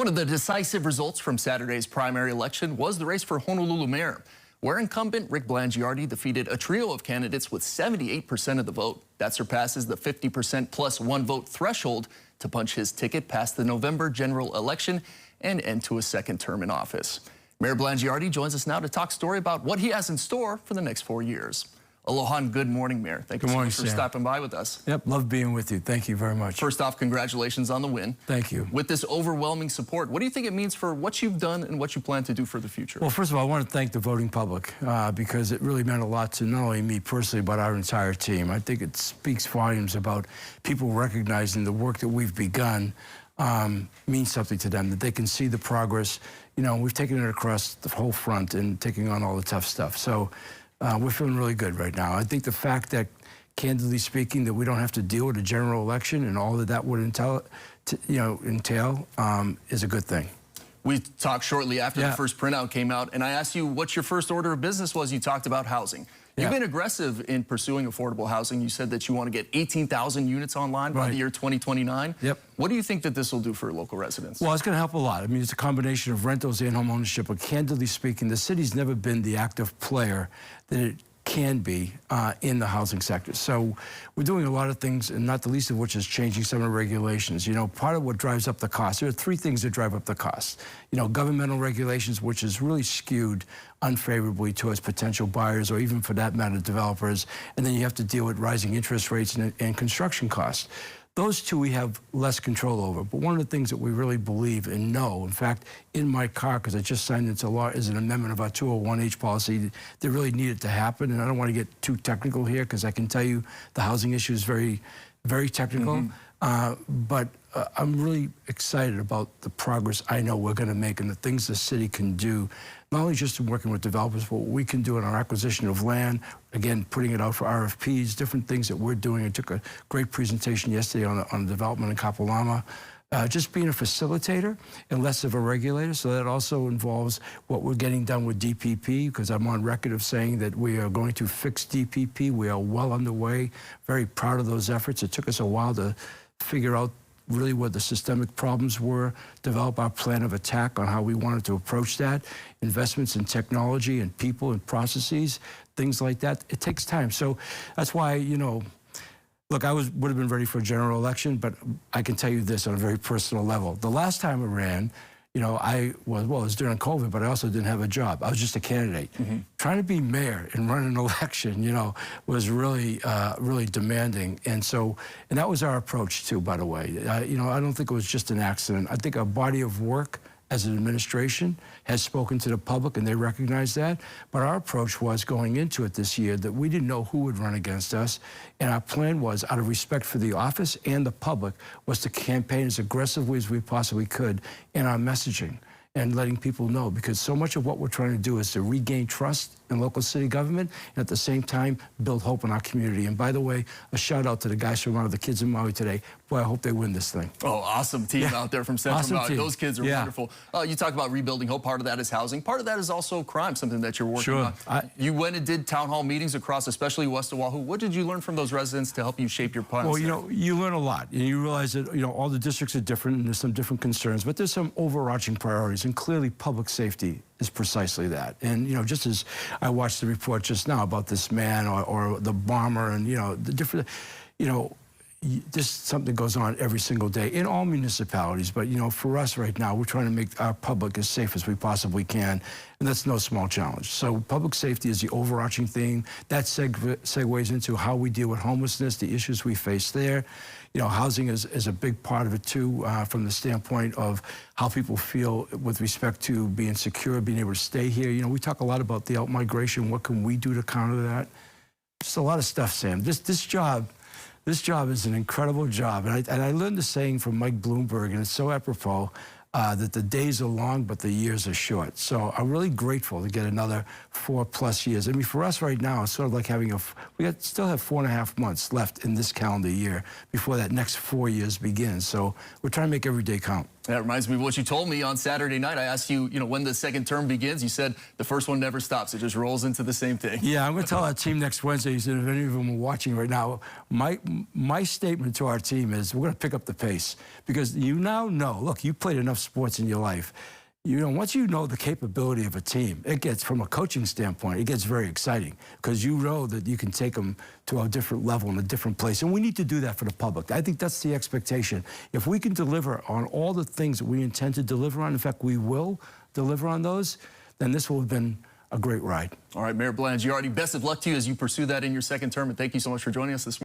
One of the decisive results from Saturday's primary election was the race for Honolulu mayor, where incumbent Rick Blangiardi defeated a trio of candidates with 78% of the vote. That surpasses the 50% plus one vote threshold to punch his ticket past the November general election and end to a second term in office. Mayor Blangiardi joins us now to talk story about what he has in store for the next 4 years. Aloha and good morning, Mayor. Thank you so much for stopping by with us. Yep, love being with you. Thank you very much. First off, congratulations on the win. Thank you. With this overwhelming support, what do you think it means for what you've done and what you plan to do for the future? Well, first of all, I want to thank the voting public because it really meant a lot to not only me personally, but our entire team. I think it speaks volumes about people recognizing the work that we've begun means something to them, that they can see the progress. You know, we've taken it across the whole front and taking on all the tough stuff. So we're feeling really good right now. I think the fact that, candidly speaking, that we don't have to deal with a general election and all that that would entail is a good thing. We talked shortly after the first printout came out, and I asked you what your first order of business was. You talked about housing. You've been aggressive in pursuing affordable housing. You said that you want to get 18,000 units online by the year 2029. Yep. What do you think that this will do for local residents? Well, it's going to help a lot. I mean, it's a combination of rentals and home ownership. But candidly speaking, the city's never been the active player that it can be in the housing sector. So we're doing a lot of things, and not the least of which is changing some of the regulations. You know, part of what drives up the cost, there are three things that drive up the cost. You know, governmental regulations, which is really skewed unfavorably towards potential buyers or even for that matter developers. And then you have to deal with rising interest rates and construction costs. Those two we have less control over. But one of the things that we really believe and know, in fact, in my car, because I just signed into law, is an amendment of our 201H policy that really needed to happen. And I don't want to get too technical here, because I can tell you the housing issue is very, very technical. But I'm really excited about the progress I know we're going to make and the things the city can do, not only just in working with developers, but what we can do in our acquisition of land, again, putting it out for RFPs, different things that we're doing. I took a great presentation yesterday on development in Kapalama. Just being a facilitator and less of a regulator. So that also involves what we're getting done with DPP, because I'm on record of saying that we are going to fix DPP. We are well underway, very proud of those efforts. It took us a while to figure out really what the systemic problems were, develop our plan of attack on how we wanted to approach that, investments in technology and people and processes, things like that. It takes time. So that's why, you know, look, I would have been ready for a general election, but I can tell you this on a very personal level. The last time I ran, you know, it was during COVID, but I also didn't have a job. I was just a candidate. Trying to be mayor and run an election, you know, was really, really demanding. And that was our approach too, by the way. You know, I don't think it was just an accident. I think our body of work as an administration has spoken to the public, and they recognize that. But our approach was going into it this year that we didn't know who would run against us. And our plan was, out of respect for the office and the public, was to campaign as aggressively as we possibly could in our messaging and letting people know, because so much of what we're trying to do is to regain trust in local city government and at the same time build hope in our community. And by the way, a shout out to the guys from the kids in Maui today. Boy, I hope they win this thing. Oh, awesome team out there from Central Maui. Those kids are wonderful. You talk about rebuilding hope. Part of that is housing. Part of that is also crime, something that you're working on. You went and did town hall meetings across, especially West Oahu. What did you learn from those residents to help you shape your plans? Well, you know, you learn a lot. And you realize that, you know, all the districts are different and there's some different concerns, but there's some overarching priorities. And clearly public safety is precisely that. And, you know, just as I watched the report just now about this man or the bomber and, you know, the different, you know, this something goes on every single day in all municipalities. But, you know, for us right now, we're trying to make our public as safe as we possibly can. And that's no small challenge. So public safety is the overarching theme. That segues into how we deal with homelessness, the issues we face there. You know, housing is a big part of it too, from the standpoint of how people feel with respect to being secure, being able to stay here. You know, we talk a lot about the out-migration. What can we do to counter that? Just a lot of stuff, Sam. This job is an incredible job. And I learned the saying from Mike Bloomberg, and it's so apropos, that the days are long, but the years are short. So I'm really grateful to get another 4+ years. I mean, for us right now, it's sort of like having still have 4.5 months left in this calendar year before that next 4 years begins. So we're trying to make every day count. That reminds me of what you told me on Saturday night. I asked you, when the second term begins. You said the first one never stops. It just rolls into the same thing. Yeah, I'm going to tell our team next Wednesday. He said, if any of them are watching right now, my statement to our team is we're going to pick up the pace because you now know, look, you played enough sports in your life. Once you know the capability of a team, it gets, from a coaching standpoint, it gets very exciting because you know that you can take them to a different level in a different place. And we need to do that for the public. I think that's the expectation. If we can deliver on all the things that we intend to deliver on, in fact, we will deliver on those, then this will have been a great ride. All right, Mayor Blangiardi, best of luck to you as you pursue that in your second term. And thank you so much for joining us this morning.